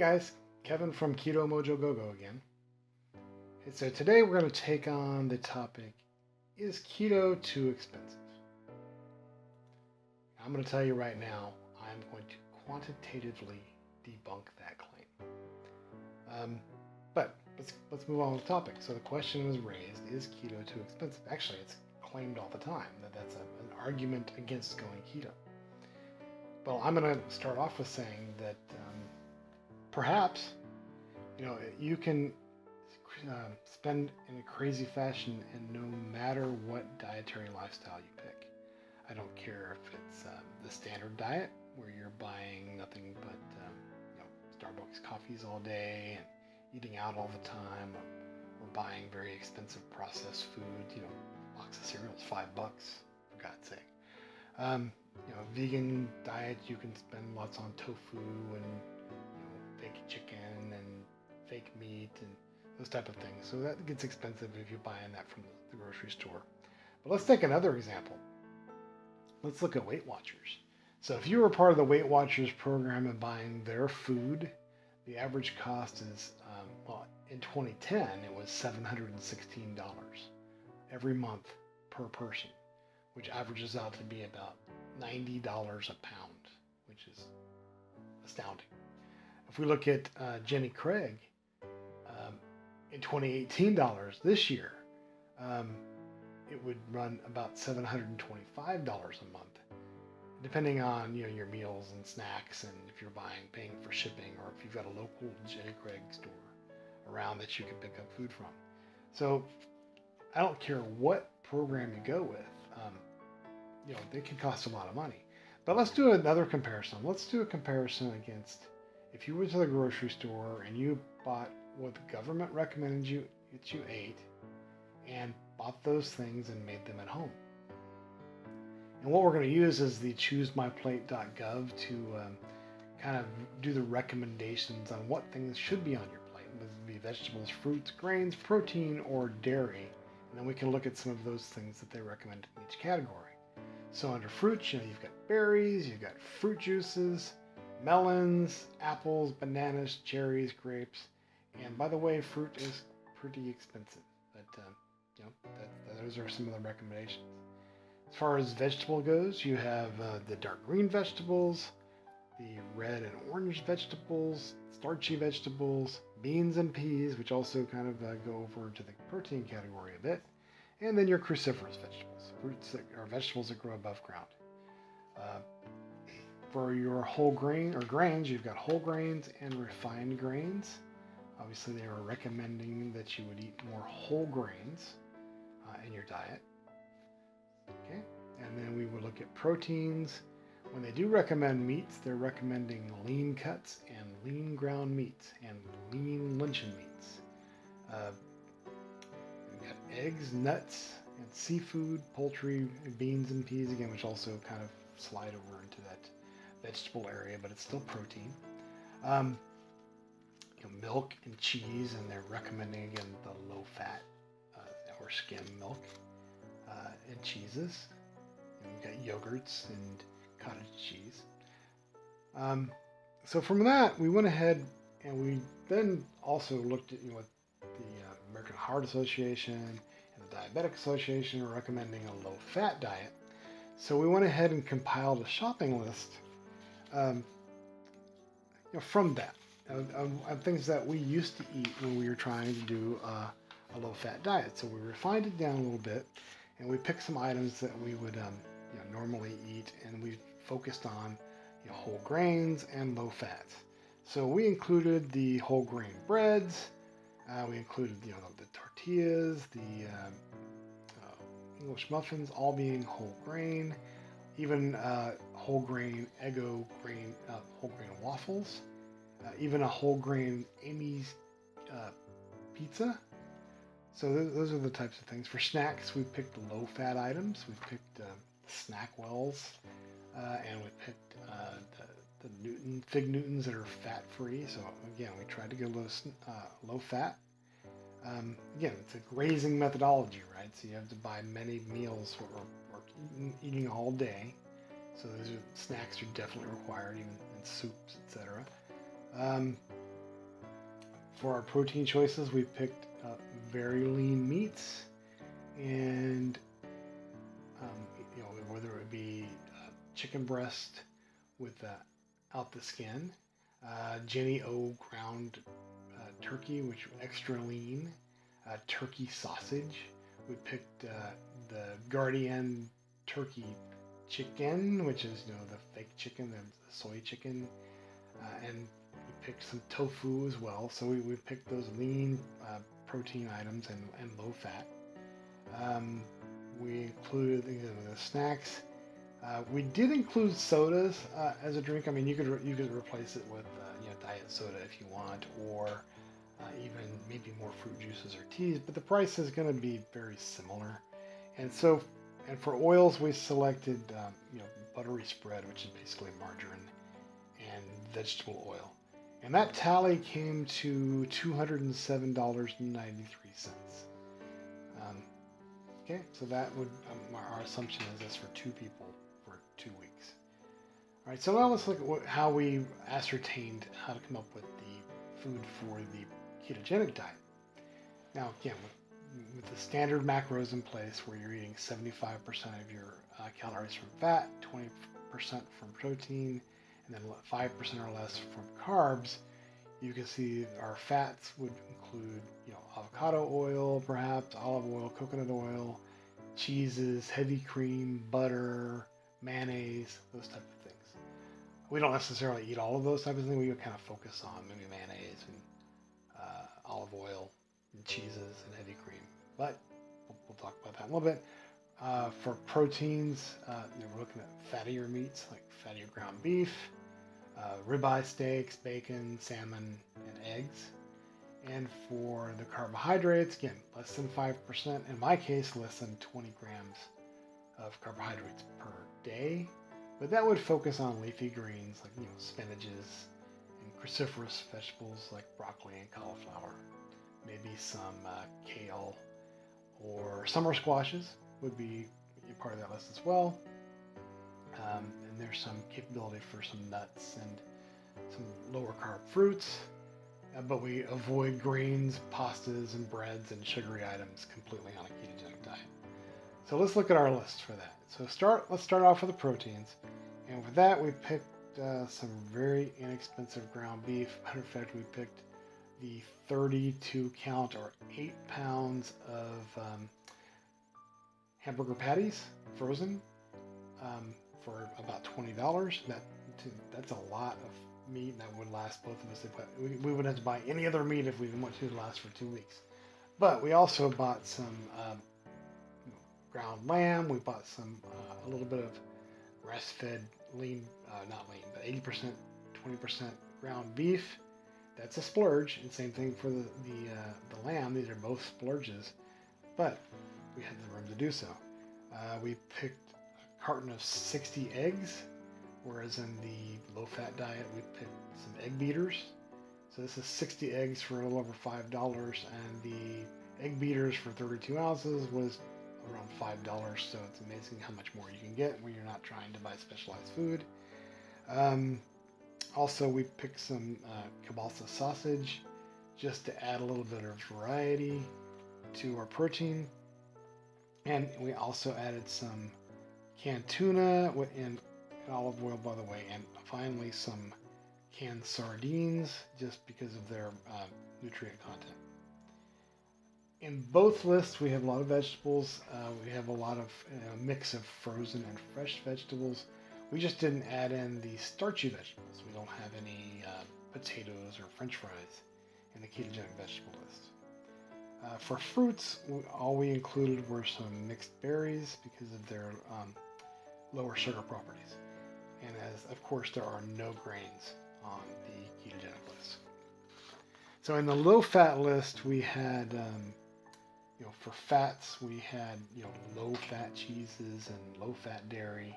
guys, Kevin from Keto Mojo Go again. Okay, so today we're going to take on the topic, is keto too expensive? I'm going to tell you right now, I'm going to quantitatively debunk that claim. But let's move on with the topic. So the question was raised, is keto too expensive? Actually, it's claimed all the time that that's an argument against going keto. Well, I'm going to start off with saying that perhaps, you can spend in a crazy fashion, and no matter what dietary lifestyle you pick. I don't care if it's the standard diet, where you're buying nothing but Starbucks coffees all day and eating out all the time, or buying very expensive processed food, box of cereals, $5, for God's sake. Vegan diet, you can spend lots on tofu and fake chicken and fake meat and those type of things. So that gets expensive if you're buying that from the grocery store. But let's take another example. Let's look at Weight Watchers. So if you were part of the Weight Watchers program and buying their food, the average cost is, in 2010, it was $716 every month per person, which averages out to be about $90 a pound, which is astounding. If we look at Jenny Craig, in 2018 dollars this year, it would run about $725 a month, depending on your meals and snacks, and if you're paying for shipping, or if you've got a local Jenny Craig store around that you can pick up food from. So I don't care what program you go with, they can cost a lot of money. But let's do another comparison. Let's do a comparison against if you went to the grocery store and you bought what the government recommended that you ate, and bought those things and made them at home. And what we're going to use is the choosemyplate.gov to kind of do the recommendations on what things should be on your plate. Whether it be vegetables, fruits, grains, protein, or dairy. And then we can look at some of those things that they recommend in each category. So under fruits, you've got berries, you've got fruit juices, melons, apples, bananas, cherries, grapes. And by the way, fruit is pretty expensive, but those are some of the recommendations. As far as vegetable goes, you have the dark green vegetables, the red and orange vegetables, starchy vegetables, beans and peas, which also kind of go over into the protein category a bit, and then your cruciferous vegetables, fruits that are vegetables that grow above ground. For your whole grain or grains, you've got whole grains and refined grains. Obviously, they were recommending that you would eat more whole grains in your diet. Okay, and then we would look at proteins. When they do recommend meats, they're recommending lean cuts and lean ground meats and lean luncheon meats. We've got eggs, nuts, and seafood, poultry, beans, and peas, again, which also kind of slide over into that vegetable area, but it's still protein. Milk and cheese, and they're recommending, again, the low-fat or skim milk and cheeses. And we've got yogurts and cottage cheese. So from that, we went ahead and we then also looked at what the American Heart Association and the Diabetic Association are recommending a low-fat diet. So we went ahead and compiled a shopping list from that. Of things that we used to eat when we were trying to do a low-fat diet. So we refined it down a little bit, and we picked some items that we would normally eat, and we focused on whole grains and low fats. So we included the whole grain breads. We included the tortillas, the English muffins, all being whole grain. Even whole grain Eggo grain whole grain waffles. Even a whole grain Amy's pizza. So those are the types of things. For snacks, we picked low-fat items. We picked Snackwells, and we picked the Fig Newtons that are fat-free. So again, we tried to go low-fat. Again, it's a grazing methodology, right? So you have to buy many meals or eating all day. So those snacks are definitely required, even in soups, etc. For our protein choices, we picked very lean meats, and whether it be chicken breast without the skin, Jenny O ground turkey, which is extra lean, turkey sausage. We picked the Guardian turkey chicken, which is the fake chicken, the soy chicken, and we picked some tofu as well. So we picked those lean protein items and low fat. We included the snacks. We did include sodas as a drink. I mean, you could replace it with diet soda if you want, or even maybe more fruit juices or teas. But the price is going to be very similar. And for oils, we selected buttery spread, which is basically margarine and vegetable oil. And that tally came to $207.93. Okay, so that would our assumption is this for 2 people for 2 weeks. All right, so now let's look at how we ascertained how to come up with the food for the ketogenic diet. Now, again, with the standard macros in place, where you're eating 75% of your calories from fat, 20% from protein, and then 5% or less from carbs, you can see our fats would include, avocado oil, perhaps olive oil, coconut oil, cheeses, heavy cream, butter, mayonnaise, those type of things. We don't necessarily eat all of those types of things. We would kind of focus on maybe mayonnaise and olive oil and cheeses and heavy cream. But we'll talk about that in a little bit. For proteins, we're looking at fattier meats like fattier ground beef, ribeye steaks, bacon, salmon, and eggs. And for the carbohydrates, again, less than 5%. In my case, less than 20 grams of carbohydrates per day. But that would focus on leafy greens like spinaches and cruciferous vegetables like broccoli and cauliflower. Maybe some kale or summer squashes would be part of that list as well. And there's some capability for some nuts and some lower carb fruits. But we avoid grains, pastas, and breads and sugary items completely on a ketogenic diet. So let's look at our list for that. So let's start off with the proteins. And with that, we picked some very inexpensive ground beef. Matter of fact, we picked the 32 count or 8 pounds of hamburger patties, frozen, for about $20. That's a lot of meat that would last both of us. We wouldn't have to buy any other meat if we want to last for 2 weeks. But we also bought some ground lamb. We bought some a little bit of grass-fed lean, not lean, but 80%, 20% ground beef. That's a splurge, and same thing for the lamb. These are both splurges, but we had the room to do so. We picked a carton of 60 eggs, whereas in the low-fat diet we picked some egg beaters. So this is 60 eggs for a little over $5, and the egg beaters for 32 ounces was around $5. So it's amazing how much more you can get when you're not trying to buy specialized food. Also, we picked some kielbasa sausage just to add a little bit of variety to our protein. And we also added some canned tuna and olive oil, by the way, and finally some canned sardines just because of their nutrient content. In both lists, we have a lot of vegetables. We have a lot of mix of frozen and fresh vegetables. We just didn't add in the starchy vegetables. We don't have any potatoes or French fries in the ketogenic vegetable list. For fruits, all we included were some mixed berries because of their lower sugar properties. And of course, there are no grains on the ketogenic list. So in the low-fat list, we had, for fats, we had, low-fat cheeses and low-fat dairy.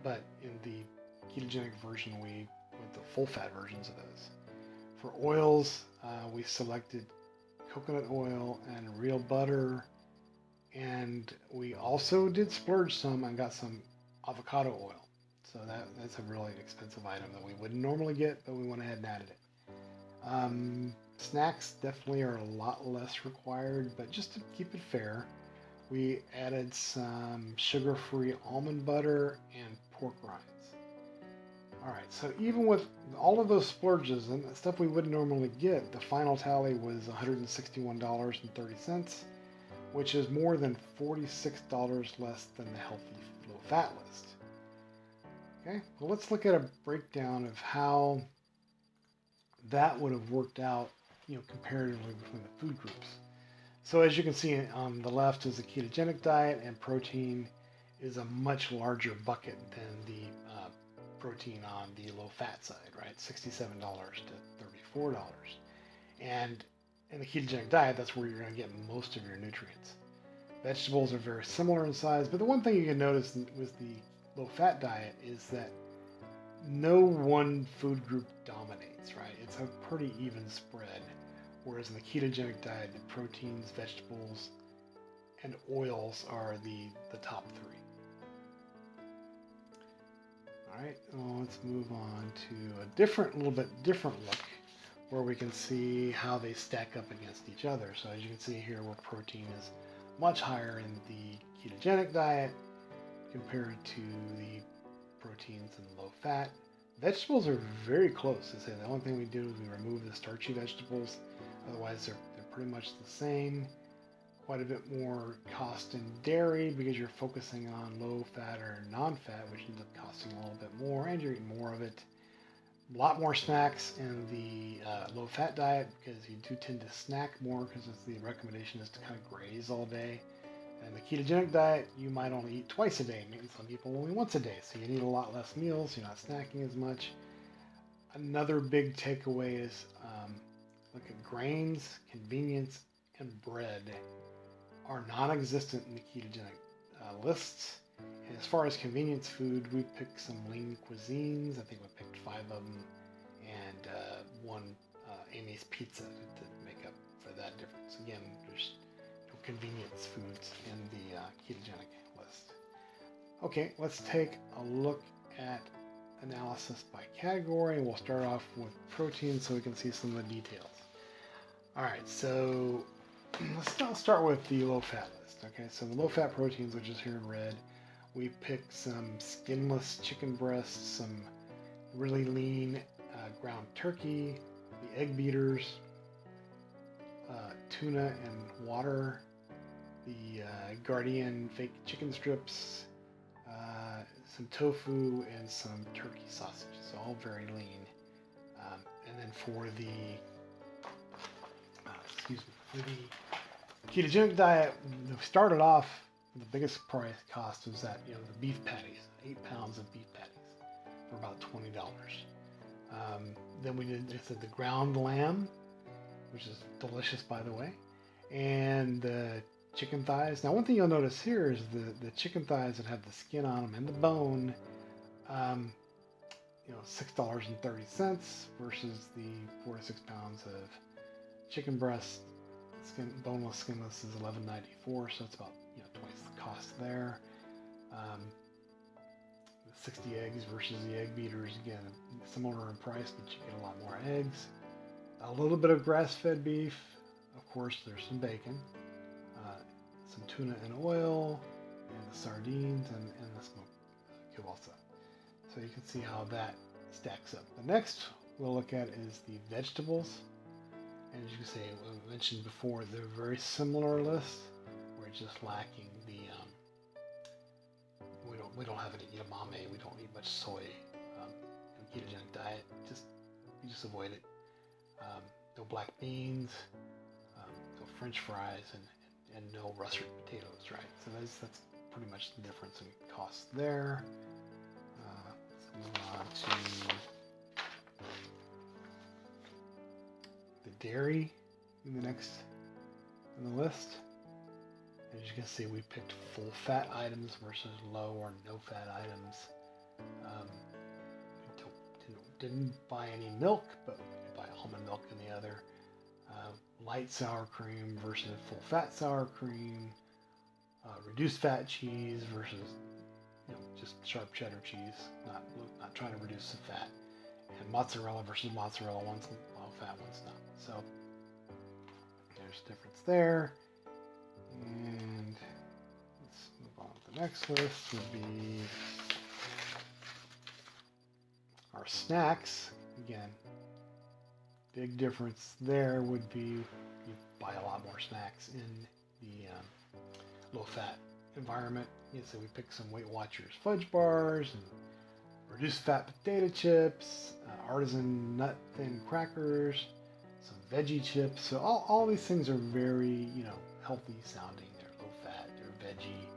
But in the ketogenic version, we went the full-fat versions of those. For oils, we selected coconut oil and real butter, and we also did splurge some and got some avocado oil. So that's a really expensive item that we wouldn't normally get, but we went ahead and added it. Snacks definitely are a lot less required, but just to keep it fair, we added some sugar-free almond butter and pork rinds. All right, so even with all of those splurges and stuff we wouldn't normally get, the final tally was $161.30, which is more than $46 less than the healthy low-fat list. Okay, well, let's look at a breakdown of how that would have worked out, comparatively between the food groups. So as you can see on the left is the ketogenic diet, and protein is a much larger bucket than the protein on the low-fat side, right? $67 to $34. And in the ketogenic diet, that's where you're going to get most of your nutrients. Vegetables are very similar in size, but the one thing you can notice with the low-fat diet is that no one food group dominates, right? It's a pretty even spread. Whereas in the ketogenic diet, the proteins, vegetables, and oils are the top three. All right, well, let's move on to a little bit different look where we can see how they stack up against each other. So as you can see here, where protein is much higher in the ketogenic diet compared to the proteins in low fat. Vegetables are very close. I say the only thing we do is we remove the starchy vegetables. Otherwise, they're pretty much the same. Quite a bit more cost in dairy because you're focusing on low fat or non-fat, which ends up costing a little bit more, and you're eating more of it. A lot more snacks in the low fat diet because you do tend to snack more because the recommendation is to kind of graze all day. And the ketogenic diet, you might only eat twice a day. Maybe some people only once a day. So you need a lot less meals. You're not snacking as much. Another big takeaway is look at grains, convenience, and bread are non-existent in the ketogenic lists. And as far as convenience food, we picked some lean cuisines. I think we picked 5 of them, and one Amy's Pizza to make up for that difference. Again, there's no convenience foods in the ketogenic list. Okay, let's take a look at analysis by category, and we'll start off with protein so we can see some of the details. All right, so let's start with the low-fat list. Okay, so the low-fat proteins, which is here in red, we picked some skinless chicken breasts, some really lean ground turkey, the egg beaters, tuna and water, the Guardian fake chicken strips, some tofu, and some turkey sausages, all very lean. And then for the ketogenic diet, we started off, the biggest price cost was that, the beef patties, 8 pounds of beef patties for about $20. Then we did the ground lamb, which is delicious, by the way, and the chicken thighs. Now, one thing you'll notice here is the chicken thighs that have the skin on them and the bone, $6.30 versus the 4 to 6 pounds of chicken breast. Boneless, skinless is $11.94, so it's about twice the cost there. The 60 eggs versus the egg beaters, again, similar in price, but you get a lot more eggs. A little bit of grass-fed beef. Of course, there's some bacon, some tuna and oil, and the sardines, and the smoked kielbasa. So you can see how that stacks up. The next we'll look at is the vegetables. And as you can see, we mentioned before, they're very similar list. We're just lacking the, we don't have any edamame. We don't eat much soy in the ketogenic diet. We just avoid it. No black beans, no French fries, and no russet potatoes, right? So that's pretty much the difference in cost there. Let's move on to dairy in the next on the list. As you can see, we picked full fat items versus low or no fat items. Didn't buy any milk, but we could buy almond milk in the other. Light sour cream versus full fat sour cream. Reduced fat cheese versus just sharp cheddar cheese, not trying to reduce the fat. And mozzarella versus mozzarella, one's low fat, one's not. So there's a difference there. And let's move on to the next list. Would be our snacks. Again, big difference there would be you buy a lot more snacks in the low-fat environment. So we pick some Weight Watchers fudge bars and reduced fat potato chips, artisan nut thin crackers, some veggie chips. So all these things are very, healthy sounding. They're low fat, they're veggie,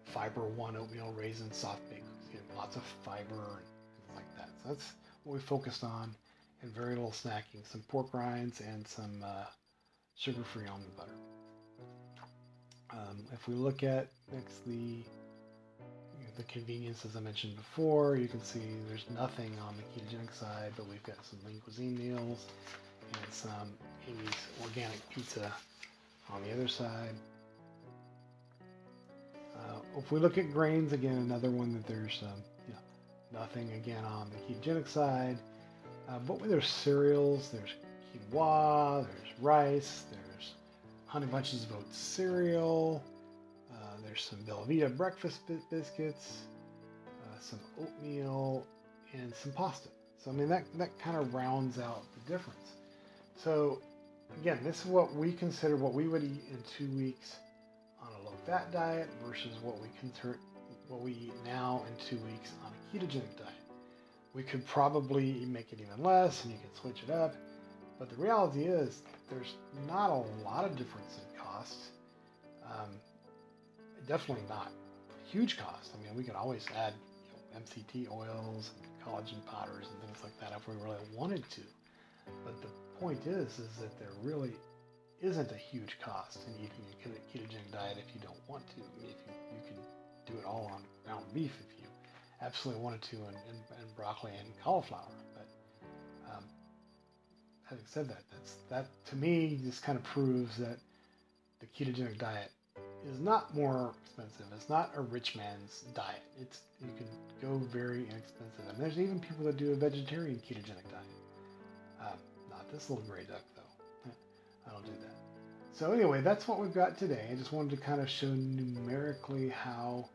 fiber one oatmeal raisin soft baked cookies, lots of fiber and things like that. So that's what we focused on, and very little snacking. Some pork rinds and some sugar-free almond butter. If we look at next the convenience, as I mentioned before, you can see there's nothing on the ketogenic side, but we've got some lean cuisine meals and some Amy's organic pizza on the other side. If we look at grains, again, another one that there's nothing again on the ketogenic side, but there's cereals, there's quinoa, there's rice, there's Honey Bunches of Oats cereal, there's some Belvita breakfast biscuits, some oatmeal, and some pasta. So I mean that kind of rounds out the difference. So again, this is what we consider what we would eat in 2 weeks on a low-fat diet versus what we eat now in 2 weeks on a ketogenic diet. We could probably make it even less, and you can switch it up. But the reality is, there's not a lot of difference in cost. Definitely not a huge cost. I mean, we could always add MCT oils and collagen powders and things like that if we really wanted to. But the point is that there really isn't a huge cost in eating a ketogenic diet if you don't want to. I mean, if you can do it all on ground beef if you absolutely wanted to, and broccoli and cauliflower. But having said that to me just kind of proves that the ketogenic diet is not more expensive. It's not a rich man's diet. You can go very inexpensive. And there's even people that do a vegetarian ketogenic diet. Not this little gray duck though. I don't do that. So anyway, that's what we've got today. I just wanted to kind of show numerically how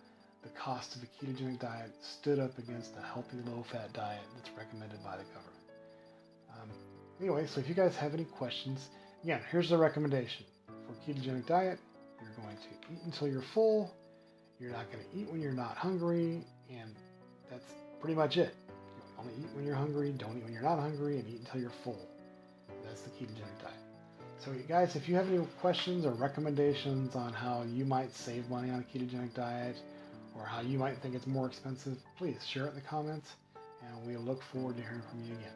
the cost of a ketogenic diet stood up against a healthy low-fat diet that's recommended by the government. Anyway, so if you guys have any questions, again, here's the recommendation. For a ketogenic diet, you're going to eat until you're full. You're not going to eat when you're not hungry, and that's pretty much it. You only eat when you're hungry, don't eat when you're not hungry, and eat until you're full. That's the ketogenic diet. So you guys, if you have any questions or recommendations on how you might save money on a ketogenic diet, or how you might think it's more expensive, please share it in the comments, and we look forward to hearing from you again.